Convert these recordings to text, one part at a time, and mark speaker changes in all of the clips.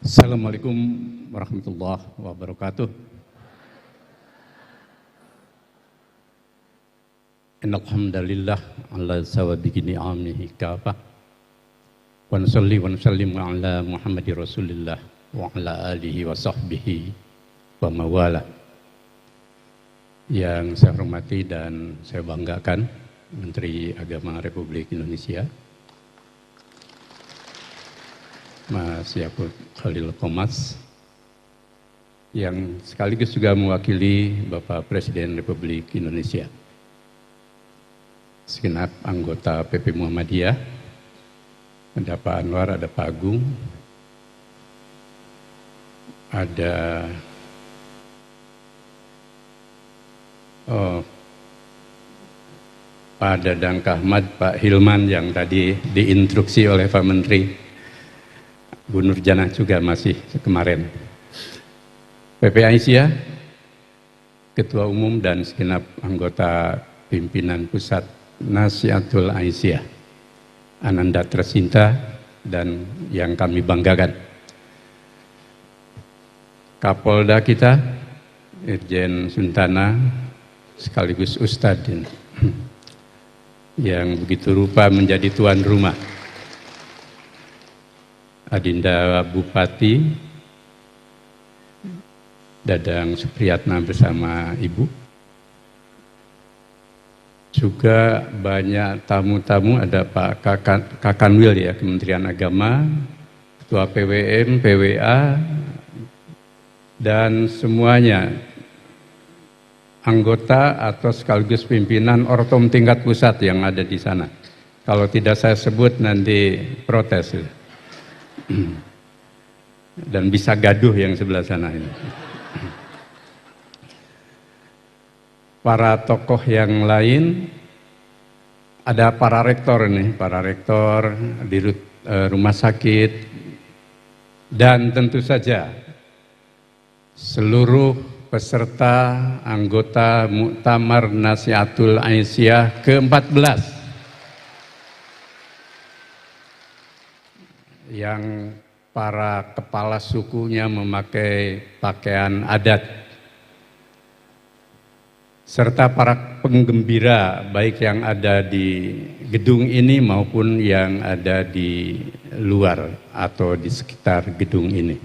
Speaker 1: Assalamualaikum warahmatullahi wabarakatuh. Innal hamdalillah ala sawabihi ni'amihi kafah. Wa nusalli wa nusallimu ala Muhammadir Rasulillah wa ala alihi wa sahbihi wa mawala. Yang saya hormati dan saya banggakan Menteri Agama Republik Indonesia Mas Yakut Khalil Qomas, yang sekaligus juga mewakili Bapak Presiden Republik Indonesia, segenap anggota PP Muhammadiyah, ada Pak Anwar, ada Pak Agung, ada Pak Dadang Kahmad, Pak Hilman yang tadi diinstruksi oleh Pak Menteri, Bu Nurjanah juga masih kemarin, PP Aisyah, Ketua Umum dan segenap anggota pimpinan Pusat Nasihatul Aisyah, Ananda tercinta dan yang kami banggakan, Kapolda kita, Irjen Suntana, sekaligus Ustadz yang begitu rupa menjadi tuan rumah, Adinda Bupati Dadang Supriyatna bersama Ibu, juga banyak tamu-tamu, ada Pak Kakanwil ya, Kementerian Agama, Ketua PWM, PWA, dan semuanya anggota atau sekaligus pimpinan Ortom tingkat pusat yang ada di sana. Kalau tidak saya sebut nanti protes dan bisa gaduh yang sebelah sana ini. Para tokoh yang lain, ada para rektor nih, para rektor di rumah sakit, dan tentu saja seluruh peserta anggota Muktamar Nasihatul Aisyah ke-14 yang para kepala sukunya memakai pakaian adat, serta para penggembira baik yang ada di gedung ini maupun yang ada di luar atau di sekitar gedung ini.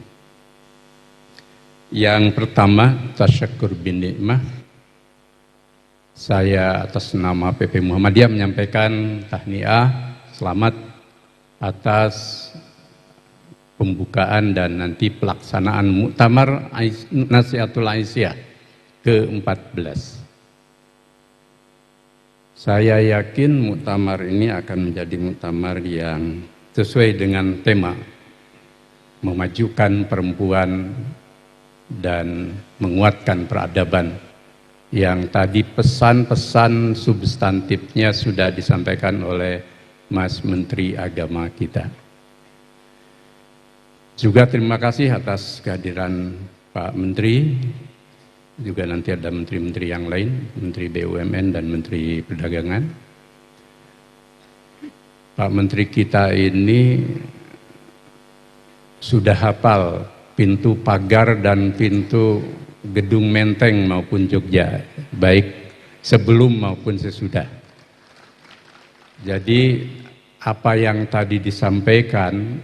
Speaker 1: Yang pertama, tasyakur bin ni'mah. Saya atas nama PP Muhammadiyah menyampaikan tahniah, selamat atas pembukaan dan nanti pelaksanaan Muktamar Nasihatul Aisyah ke-14. Saya yakin muktamar ini akan menjadi muktamar yang sesuai dengan tema memajukan perempuan dan menguatkan peradaban, yang tadi pesan-pesan substantifnya sudah disampaikan oleh Mas Menteri Agama kita. Juga terima kasih atas kehadiran Pak Menteri, juga nanti ada menteri-menteri yang lain, Menteri BUMN dan Menteri Perdagangan. Pak Menteri kita ini sudah hafal pintu pagar dan pintu gedung Menteng maupun Jogja, baik sebelum maupun sesudah. Jadi apa yang tadi disampaikan,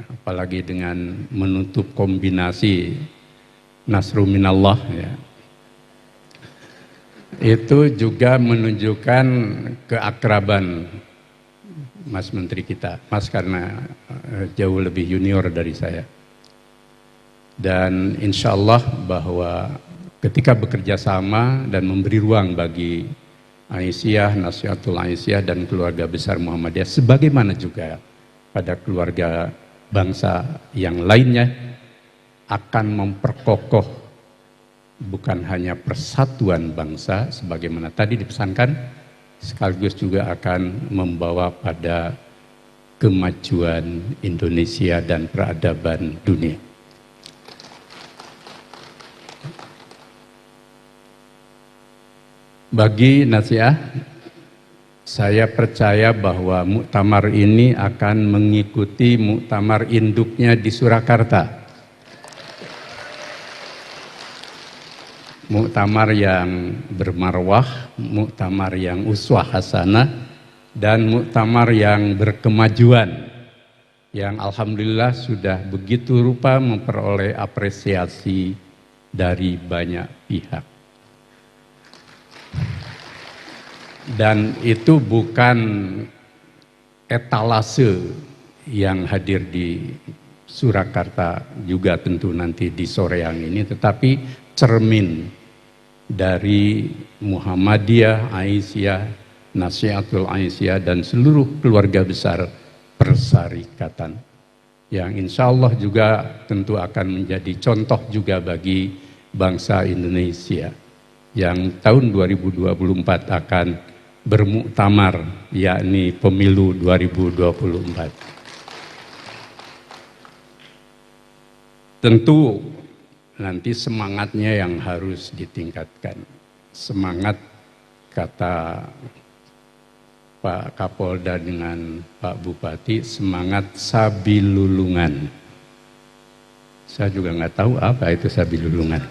Speaker 1: apalagi dengan menutup kombinasi Nasru minallah ya, itu juga menunjukkan keakraban Mas Menteri kita, Mas karena jauh lebih junior dari saya. Dan insya Allah bahwa ketika bekerja sama dan memberi ruang bagi Aisyah, Nasihatul Aisyah dan keluarga besar Muhammadiyah, sebagaimana juga pada keluarga bangsa yang lainnya, akan memperkokoh bukan hanya persatuan bangsa sebagaimana tadi dipesankan, sekaligus juga akan membawa pada kemajuan Indonesia dan peradaban dunia. Bagi nasihat, saya percaya bahwa muktamar ini akan mengikuti muktamar induknya di Surakarta, muktamar yang bermarwah, muktamar yang uswah hasanah, dan muktamar yang berkemajuan, yang alhamdulillah sudah begitu rupa memperoleh apresiasi dari banyak pihak. Dan itu bukan etalase yang hadir di Surakarta juga tentu nanti di sore yang ini, tetapi cermin dari Muhammadiyah, Aisyah, Nasihatul Aisyah, dan seluruh keluarga besar persyarikatan, yang insya Allah juga tentu akan menjadi contoh juga bagi bangsa Indonesia yang tahun 2024 akan bermuktamar, yakni pemilu 2024. Tentu nanti semangatnya yang harus ditingkatkan. Semangat, kata Pak Kapolda dengan Pak Bupati, semangat sabilulungan. Saya juga nggak tahu apa itu sabilulungan.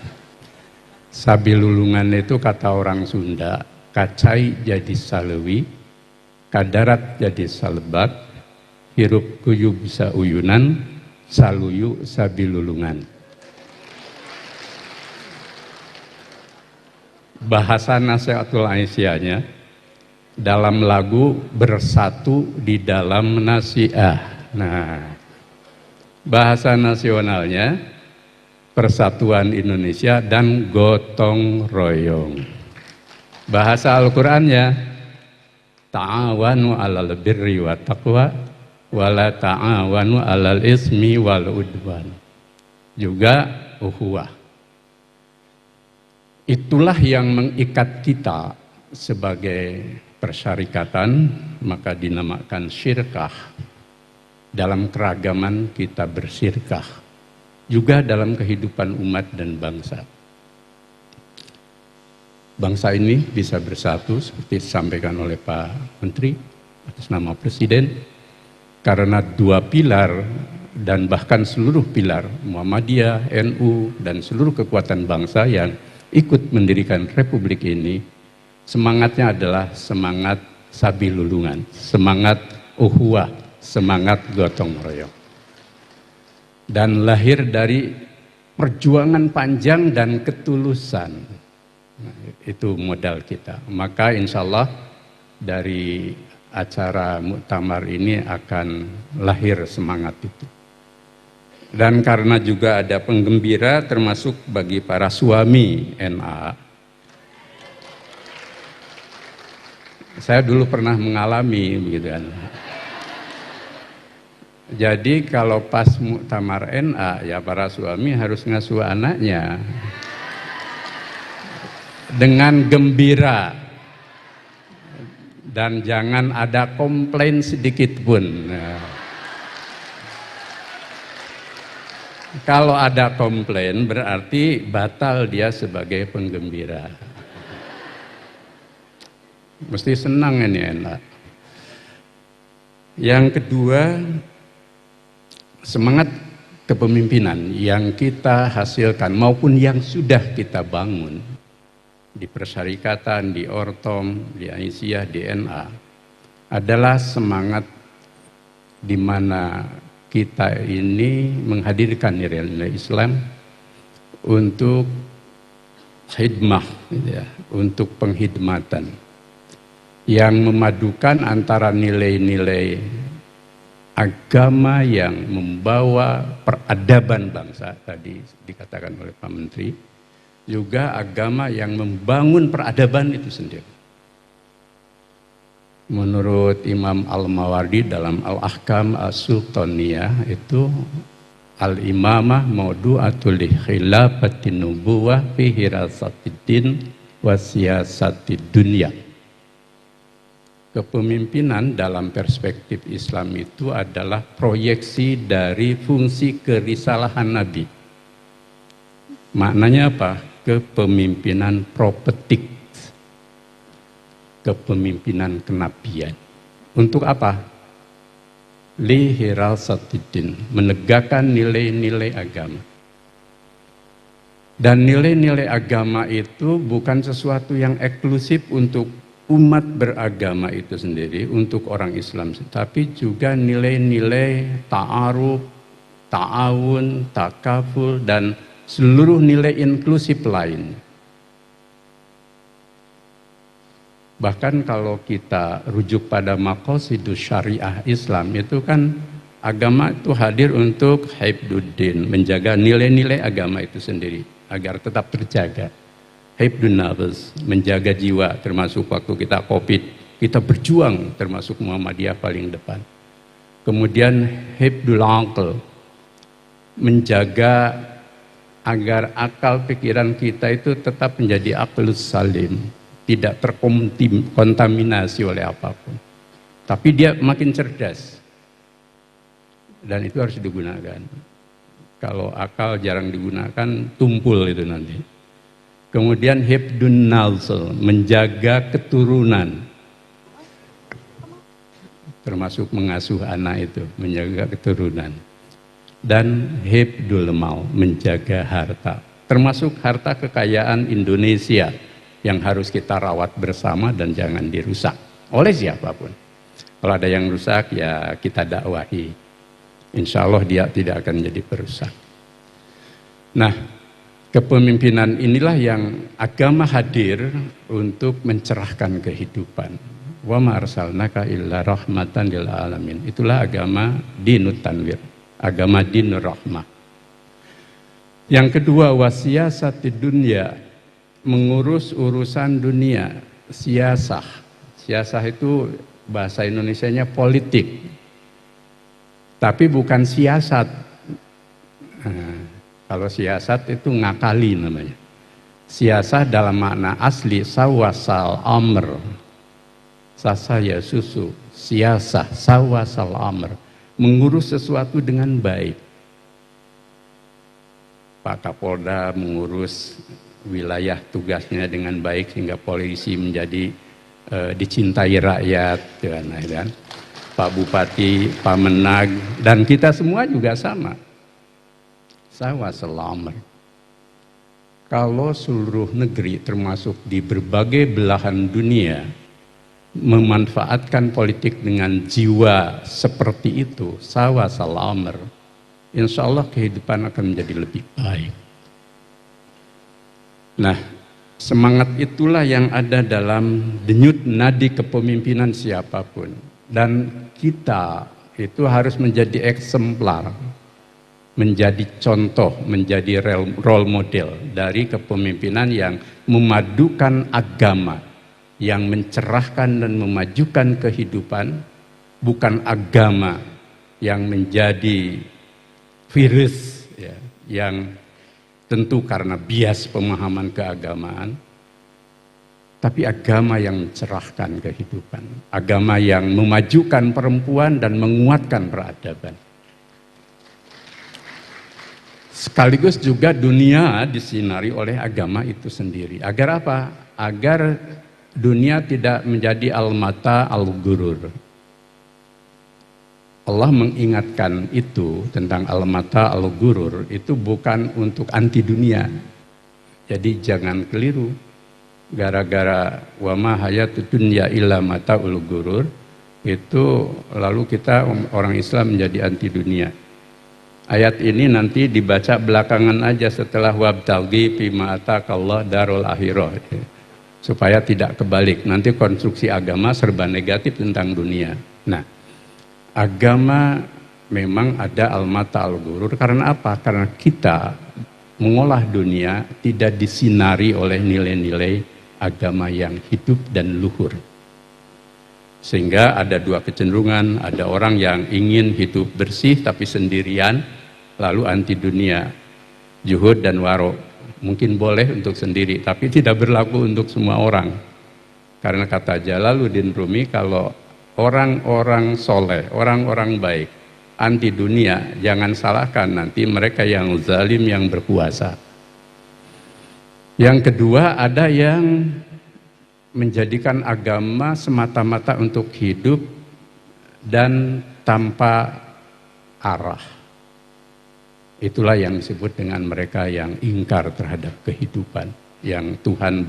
Speaker 1: Sabilulungan itu kata orang Sunda, kacai jadi salewi, kadarat jadi salebak, hirup kuyu bisa uyunan, saluyu sabilulungan. Bahasa Nasihatul Aisyahnya dalam lagu Bersatu di Dalam Nasiah. Nah, bahasa nasionalnya Persatuan Indonesia dan gotong royong. Bahasa Al-Qur'annya ta'awanu 'alal birri wa taqwa wa la ta'awanu 'alal ismi wal udwan. Juga ukhuwah. Itulah yang mengikat kita sebagai persyarikatan, maka dinamakan syirkah. Dalam keragaman kita bersirkah. Juga dalam kehidupan umat dan bangsa. Bangsa ini bisa bersatu seperti disampaikan oleh Pak Menteri atas nama Presiden, karena dua pilar dan bahkan seluruh pilar Muhammadiyah, NU, dan seluruh kekuatan bangsa yang ikut mendirikan Republik ini, semangatnya adalah semangat sabilulungan, semangat ukhuwah, semangat gotong royong. Dan lahir dari perjuangan panjang dan ketulusan. Nah, itu modal kita. Maka insya Allah dari acara muktamar ini akan lahir semangat itu. Dan karena juga ada penggembira termasuk bagi para suami NA. Saya dulu pernah mengalami begitu kan. Jadi kalau pas muktamar NA, ya para suami harus ngasuh anaknya dengan gembira dan jangan ada komplain sedikit pun. Nah, kalau ada komplain berarti batal dia sebagai penggembira. Mesti senang ini enak. Yang kedua, semangat kepemimpinan yang kita hasilkan maupun yang sudah kita bangun di persyarikatan, di Ortom, di Aisyah, di NA adalah semangat di mana kita ini menghadirkan nilai-nilai Islam untuk khidmah, ya, untuk penghidmatan yang memadukan antara nilai-nilai agama yang membawa peradaban bangsa, tadi dikatakan oleh Pak Menteri, juga agama yang membangun peradaban itu sendiri. Menurut Imam Al-Mawardi dalam Al-Ahkam As-Sultaniyah itu al-imamah maudu'atul li khilafatin nubuwah fi hirasatiddin wa siyasatid dunya. Kepemimpinan dalam perspektif Islam itu adalah proyeksi dari fungsi kerisalahan Nabi. Maknanya apa? Kepemimpinan propetik, kepemimpinan kenabian. Untuk apa? Li hirasatiddin, menegakkan nilai-nilai agama. Dan nilai-nilai agama itu bukan sesuatu yang eksklusif untuk umat beragama itu sendiri, untuk orang Islam, tapi juga nilai-nilai ta'aruf, ta'awun, takaful, dan seluruh nilai inklusif lain. Bahkan kalau kita rujuk pada maqasidus syariah Islam, itu kan agama itu hadir untuk hifdzuddin, menjaga nilai-nilai agama itu sendiri agar tetap terjaga. Hifdzun nafs, menjaga jiwa, termasuk waktu kita Covid, kita berjuang, termasuk Muhammadiyah paling depan. Kemudian hifdzul aql, menjaga agar akal pikiran kita itu tetap menjadi aqlus salim, tidak terkontaminasi oleh apapun. Tapi dia makin cerdas. Dan itu harus digunakan. Kalau akal jarang digunakan, tumpul itu nanti. Kemudian hifdzun nasl, menjaga keturunan. Termasuk mengasuh anak itu, menjaga keturunan. Dan hifdzul mal, menjaga harta. Termasuk harta kekayaan Indonesia yang harus kita rawat bersama dan jangan dirusak oleh siapapun. Kalau ada yang rusak, ya kita dakwahi. Insya Allah dia tidak akan jadi perusak. Nah, kepemimpinan inilah yang agama hadir untuk mencerahkan kehidupan. Wa ma arsalnaka illa rahmatan lil alamin. Itulah agama dinut tanwir, agama dinur rahmah. Yang kedua, wasiyasatid dunya, mengurus urusan dunia. Siasah. Siasah itu bahasa Indonesianya politik. Tapi bukan siasat. Nah, kalau siasat itu ngakali namanya. Siasah dalam makna asli sawasal amr. Sasaya susu. Siasah sawasal amr. Mengurus sesuatu dengan baik. Pak Kapolda mengurus wilayah tugasnya dengan baik sehingga polisi menjadi dicintai rakyat, kan? Pak Bupati, Pak Menag, dan kita semua juga sama. Sawasal amr. Kalau seluruh negeri termasuk di berbagai belahan dunia memanfaatkan politik dengan jiwa seperti itu, sawasal amr, insya Allah kehidupan akan menjadi lebih baik. Nah, semangat itulah yang ada dalam denyut nadi kepemimpinan siapapun. Dan kita itu harus menjadi eksemplar, menjadi contoh, menjadi role model dari kepemimpinan yang memadukan agama, yang mencerahkan dan memajukan kehidupan, bukan agama yang menjadi virus, ya, yang tentu karena bias pemahaman keagamaan, tapi agama yang mencerahkan kehidupan, agama yang memajukan perempuan dan menguatkan peradaban. Sekaligus juga dunia disinari oleh agama itu sendiri. Agar apa? Agar dunia tidak menjadi al-mata al-gurur. Allah mengingatkan itu tentang al-mata al-gurur, itu bukan untuk anti dunia. Jadi jangan keliru. Gara-gara wa ma hayatud dunya illa mataul gurur, itu lalu kita orang Islam menjadi anti dunia. Ayat ini nanti dibaca belakangan aja setelah wabtaghi fima ataqallah darul akhirah, supaya tidak kebalik. Nanti konstruksi agama serba negatif tentang dunia. Nah, agama memang ada al-mata al-gurur. Karena apa? Karena kita mengolah dunia tidak disinari oleh nilai-nilai agama yang hidup dan luhur. Sehingga ada dua kecenderungan, ada orang yang ingin hidup bersih tapi sendirian, lalu anti dunia, juhud dan waro. Mungkin boleh untuk sendiri, tapi tidak berlaku untuk semua orang. Karena kata Jalaluddin Rumi, kalau orang-orang soleh, orang-orang baik, anti dunia, jangan salahkan nanti mereka yang zalim yang berkuasa. Yang kedua, ada yang menjadikan agama semata-mata untuk hidup dan tanpa arah. Itulah yang disebut dengan mereka yang ingkar terhadap kehidupan. Yang Tuhan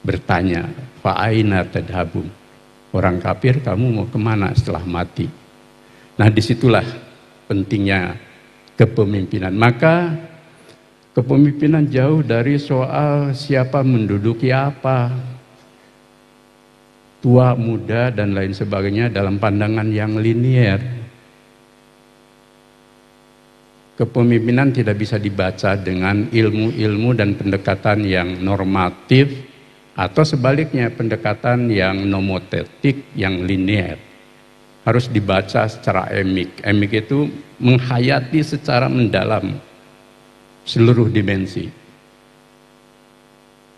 Speaker 1: bertanya, fa'aina tadhabun. Orang kafir, kamu mau kemana setelah mati? Nah, disitulah pentingnya kepemimpinan. Maka kepemimpinan jauh dari soal siapa menduduki apa, tua, muda, dan lain sebagainya dalam pandangan yang linier. Kepemimpinan tidak bisa dibaca dengan ilmu-ilmu dan pendekatan yang normatif atau sebaliknya pendekatan yang nomotetik, yang linier. Harus dibaca secara emik. Emik itu menghayati secara mendalam seluruh dimensi.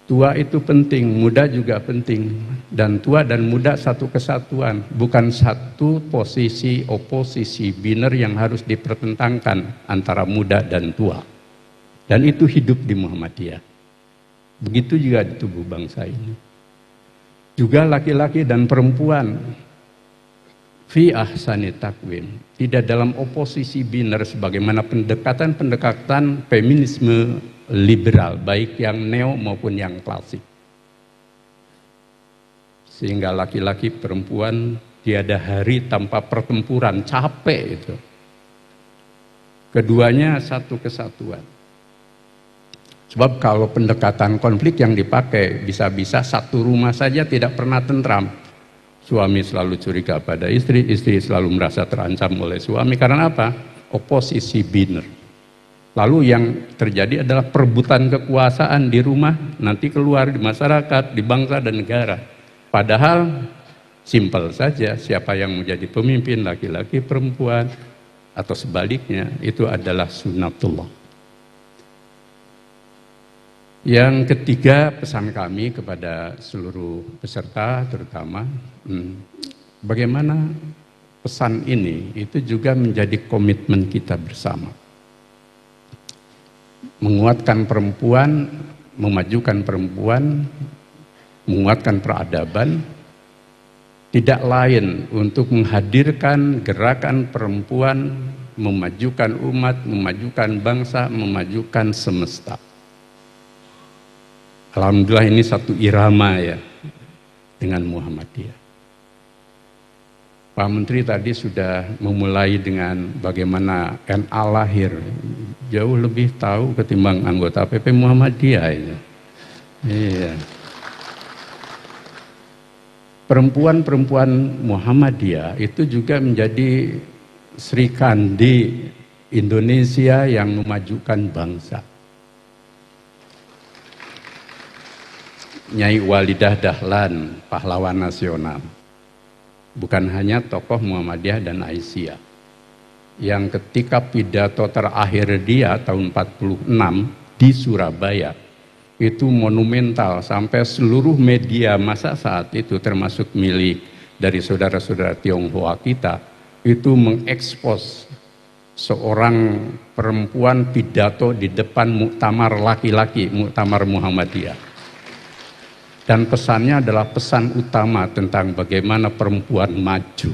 Speaker 1: Tua itu penting, muda juga penting. Dan tua dan muda satu kesatuan, bukan satu posisi oposisi biner yang harus dipertentangkan antara muda dan tua. Dan itu hidup di Muhammadiyah. Begitu juga di tubuh bangsa ini. Juga laki-laki dan perempuan fi ahsani takwim, tidak dalam oposisi biner sebagaimana pendekatan-pendekatan feminisme liberal, baik yang neo maupun yang klasik. Sehingga laki-laki perempuan tiada hari tanpa pertempuran, capek itu. Keduanya satu kesatuan. Sebab kalau pendekatan konflik yang dipakai bisa-bisa satu rumah saja tidak pernah tentram. Suami selalu curiga pada istri, istri selalu merasa terancam oleh suami. Karena apa? Oposisi biner. Lalu yang terjadi adalah perebutan kekuasaan di rumah, nanti keluar di masyarakat, di bangsa dan negara. Padahal simpel saja, siapa yang menjadi pemimpin, laki-laki, perempuan, atau sebaliknya, itu adalah sunnatullah. Yang ketiga, pesan kami kepada seluruh peserta terutama, bagaimana pesan ini itu juga menjadi komitmen kita bersama. Menguatkan perempuan, memajukan perempuan, menguatkan peradaban, tidak lain untuk menghadirkan gerakan perempuan, memajukan umat, memajukan bangsa, memajukan semesta. Alhamdulillah ini satu irama ya dengan Muhammadiyah. Pak Menteri tadi sudah memulai dengan bagaimana NA lahir. Jauh lebih tahu ketimbang anggota PP Muhammadiyah ini. Iya. Perempuan-perempuan Muhammadiyah itu juga menjadi Sri Kandi Indonesia yang memajukan bangsa. Nyai Walidah Dahlan, pahlawan nasional. Bukan hanya tokoh Muhammadiyah dan Aisyah. Yang ketika pidato terakhir dia tahun 46 di Surabaya, itu monumental sampai seluruh media masa saat itu termasuk milik dari saudara-saudara Tionghoa kita, itu mengekspos seorang perempuan pidato di depan muktamar laki-laki, muktamar Muhammadiyah. Dan pesannya adalah pesan utama tentang bagaimana perempuan maju.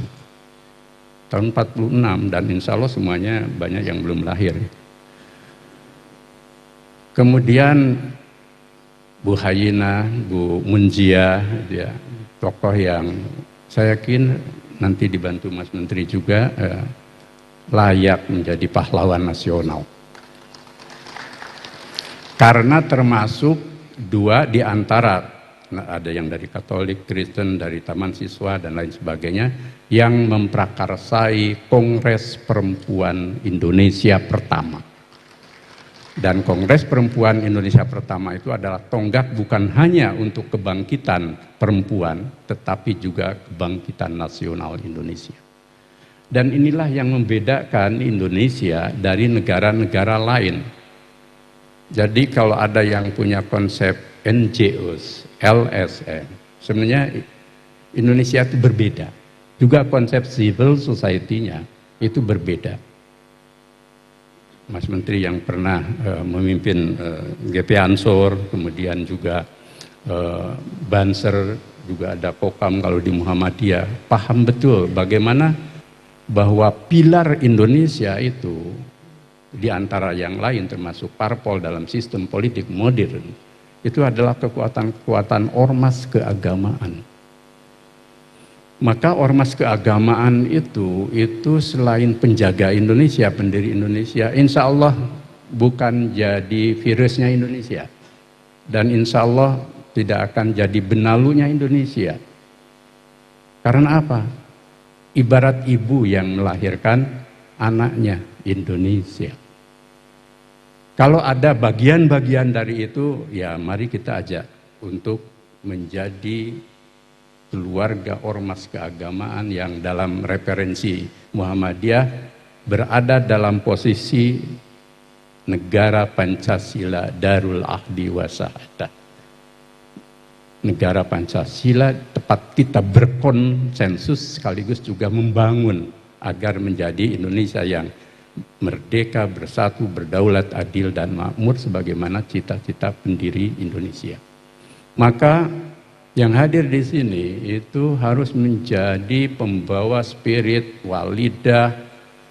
Speaker 1: Tahun 46 dan insya Allah semuanya banyak yang belum lahir. Kemudian Bu Hayina, Bu Munjia, ya, tokoh yang saya yakin nanti dibantu Mas Menteri juga layak menjadi pahlawan nasional. Karena termasuk dua di antara, ada yang dari Katolik, Kristen, dari Taman Siswa dan lain sebagainya, yang memprakarsai Kongres Perempuan Indonesia pertama. Dan Kongres Perempuan Indonesia pertama itu adalah tonggak bukan hanya untuk kebangkitan perempuan, tetapi juga kebangkitan nasional Indonesia. Dan inilah yang membedakan Indonesia dari negara-negara lain. Jadi kalau ada yang punya konsep NGOs, LSM, sebenarnya Indonesia itu berbeda. Juga konsep civil society-nya itu berbeda. Mas Menteri yang pernah memimpin GP Ansor, kemudian juga Banser, juga ada Kokam kalau di Muhammadiyah, paham betul bagaimana bahwa pilar Indonesia itu di antara yang lain termasuk parpol dalam sistem politik modern, itu adalah kekuatan-kekuatan ormas keagamaan. Maka ormas keagamaan itu selain penjaga Indonesia, pendiri Indonesia, insya Allah bukan jadi virusnya Indonesia. Dan insya Allah tidak akan jadi benalunya Indonesia. Karena apa? Ibarat ibu yang melahirkan anaknya Indonesia. Kalau ada bagian-bagian dari itu, ya mari kita ajak untuk menjadi keluarga ormas keagamaan yang dalam referensi Muhammadiyah berada dalam posisi negara Pancasila Darul Ahdi wa Syahadah. Negara Pancasila tepat kita berkonsensus sekaligus juga membangun agar menjadi Indonesia yang merdeka, bersatu, berdaulat, adil dan makmur sebagaimana cita-cita pendiri Indonesia. Maka yang hadir di sini itu harus menjadi pembawa spirit walidah,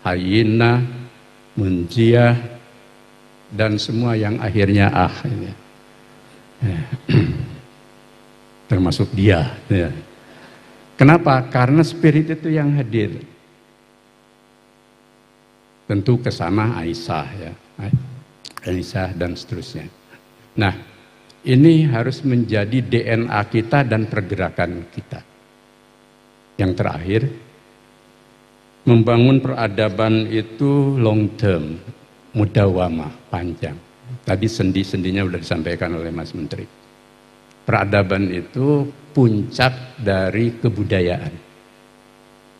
Speaker 1: hayyinah, munjiah, dan semua yang akhirnya termasuk dia. Kenapa? Karena spirit itu yang hadir. Tentu ke sana Aisyah ya, Aisyah dan seterusnya. Nah, ini harus menjadi DNA kita dan pergerakan kita. Yang terakhir, membangun peradaban itu long term, mudawamah, panjang. Tadi sendi-sendinya sudah disampaikan oleh Mas Menteri. Peradaban itu puncak dari kebudayaan.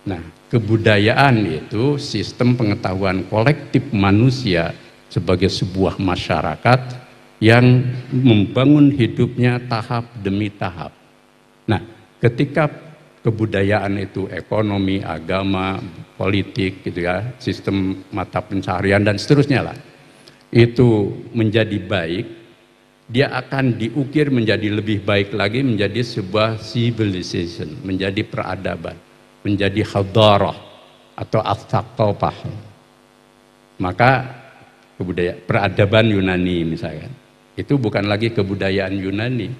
Speaker 1: Nah, kebudayaan itu sistem pengetahuan kolektif manusia sebagai sebuah masyarakat yang membangun hidupnya tahap demi tahap. Nah, ketika kebudayaan itu ekonomi, agama, politik, gitu ya, sistem mata pencaharian dan seterusnya lah, itu menjadi baik, dia akan diukir menjadi lebih baik lagi, menjadi sebuah civilization, menjadi peradaban, menjadi hadarah atau as-saqafah. Maka peradaban Yunani misalkan, itu bukan lagi kebudayaan Yunani.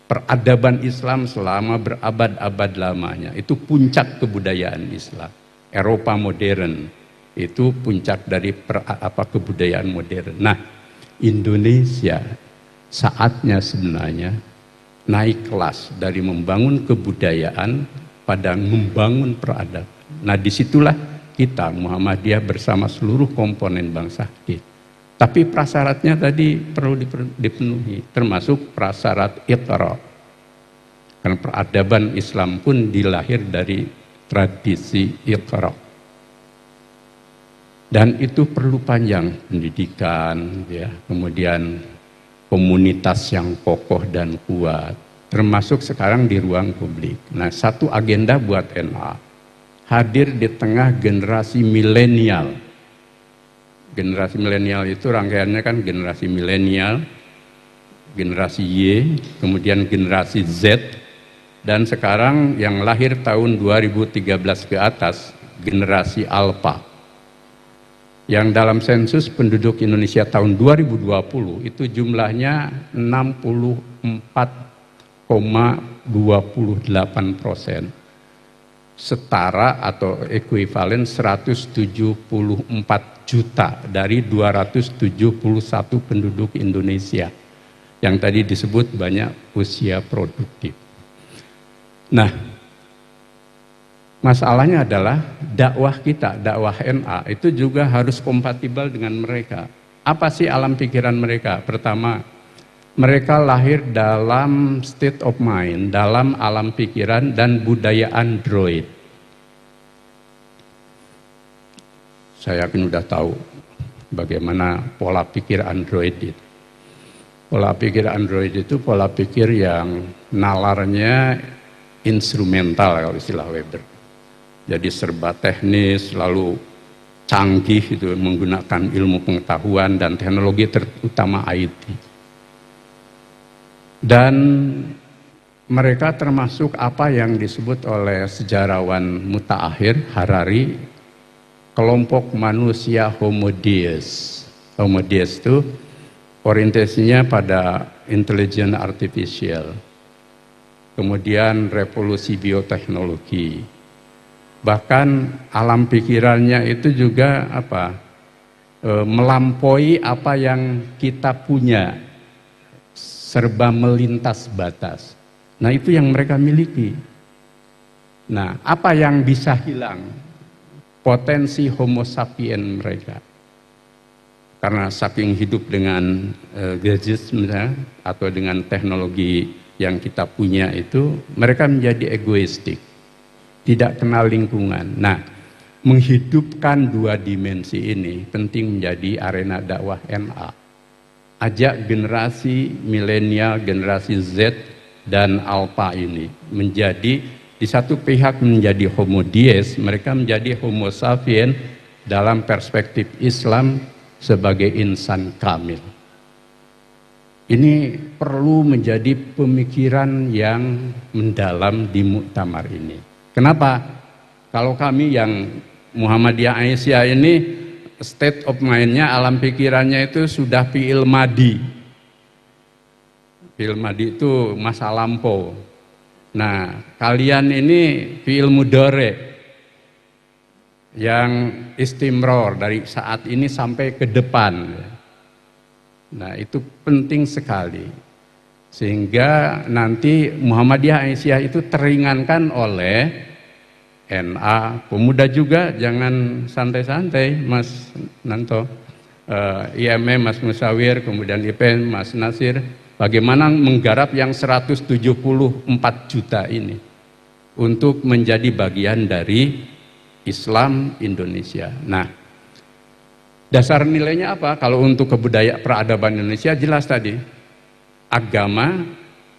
Speaker 1: Peradaban Islam selama berabad-abad lamanya, itu puncak kebudayaan Islam. Eropa modern, itu puncak dari kebudayaan modern. Nah, Indonesia saatnya sebenarnya naik kelas dari membangun kebudayaan pada membangun peradaban. Nah, disitulah kita Muhammadiyah bersama seluruh komponen bangsa hadir. Tapi prasyaratnya tadi perlu dipenuhi, termasuk prasyarat iqra. Karena peradaban Islam pun dilahir dari tradisi iqra. Dan itu perlu panjang pendidikan, ya, kemudian komunitas yang kokoh dan kuat, termasuk sekarang di ruang publik. Nah, satu agenda buat NA, hadir di tengah generasi milenial. Generasi milenial itu rangkaiannya kan generasi milenial, generasi Y, kemudian generasi Z, dan sekarang yang lahir tahun 2013 ke atas, generasi Alpha. Yang dalam sensus penduduk Indonesia tahun 2020 itu jumlahnya 64,28%. Setara atau ekuivalen 174 juta dari 271 penduduk Indonesia yang tadi disebut banyak usia produktif. Nah, masalahnya adalah dakwah kita, dakwah NA itu juga harus kompatibel dengan mereka. Apa sih alam pikiran mereka? Pertama, mereka lahir dalam state of mind, dalam alam pikiran dan budaya Android. Saya yakin sudah tahu bagaimana pola pikir Android itu. Pola pikir Android itu pola pikir yang nalarnya instrumental kalau istilah Weber. Jadi serba teknis, lalu canggih itu menggunakan ilmu pengetahuan dan teknologi terutama IT. Dan mereka termasuk apa yang disebut oleh sejarawan mutaakhir Harari kelompok manusia Homo Deus. Homo Deus itu orientasinya pada intelligent artificial, kemudian revolusi bioteknologi, bahkan alam pikirannya itu juga melampaui apa yang kita punya, serba melintas batas. Nah, itu yang mereka miliki. Nah, apa yang bisa hilang? Potensi Homo sapien mereka. Karena saking hidup dengan gadget misalnya, atau dengan teknologi yang kita punya itu, mereka menjadi egoistik, tidak kenal lingkungan. Nah, menghidupkan dua dimensi ini penting menjadi arena dakwah NA. Ajak generasi milenial, generasi Z dan Alpha ini menjadi, di satu pihak menjadi Homo Deus, mereka menjadi Homo sapien dalam perspektif Islam sebagai insan kamil. Ini perlu menjadi pemikiran yang mendalam di muktamar ini. Kenapa? Kalau kami yang Muhammadiyah Aisyah ini state of mind-nya, alam pikirannya itu sudah fi'il madi. Fi'il madi itu masa lampau. Nah, kalian ini fi'il mudhari yang istimror dari saat ini sampai ke depan. Nah, itu penting sekali. Sehingga nanti Muhammadiyah Aisyah itu teringankan oleh NA. Pemuda juga jangan santai-santai, Mas Nanto. IMM Mas Musawir, kemudian IPN Mas Nasir. Bagaimana menggarap yang 174 juta ini untuk menjadi bagian dari Islam Indonesia. Nah, dasar nilainya apa? Kalau untuk kebudayaan peradaban Indonesia jelas tadi. Agama,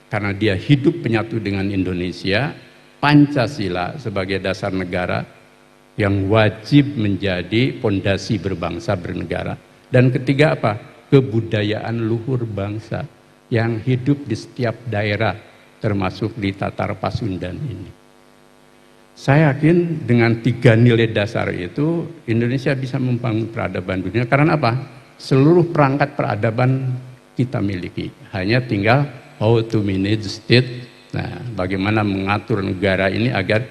Speaker 1: karena dia hidup menyatu dengan Indonesia. Pancasila sebagai dasar negara yang wajib menjadi pondasi berbangsa bernegara. Dan ketiga apa? Kebudayaan luhur bangsa yang hidup di setiap daerah, termasuk di Tatar Pasundan ini. Saya yakin dengan 3 nilai dasar itu Indonesia bisa membangun peradaban dunia. Karena apa? Seluruh perangkat peradaban kita miliki. Hanya tinggal how to manage state. Nah, bagaimana mengatur negara ini agar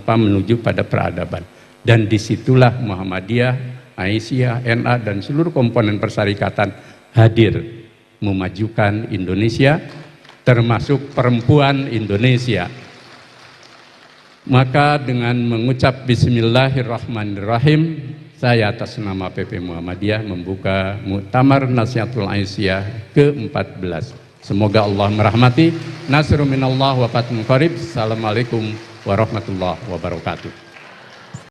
Speaker 1: menuju pada peradaban. Dan disitulah Muhammadiyah, Aisyah, NA dan seluruh komponen persyarikatan hadir memajukan Indonesia, termasuk perempuan Indonesia. Maka dengan mengucap Bismillahirrahmanirrahim, saya atas nama PP Muhammadiyah membuka Muktamar Nasihatul Aisyah ke-14. Semoga Allah merahmati. Nasrun minallah wa fathun qarib. Assalamualaikum warahmatullahi wabarakatuh.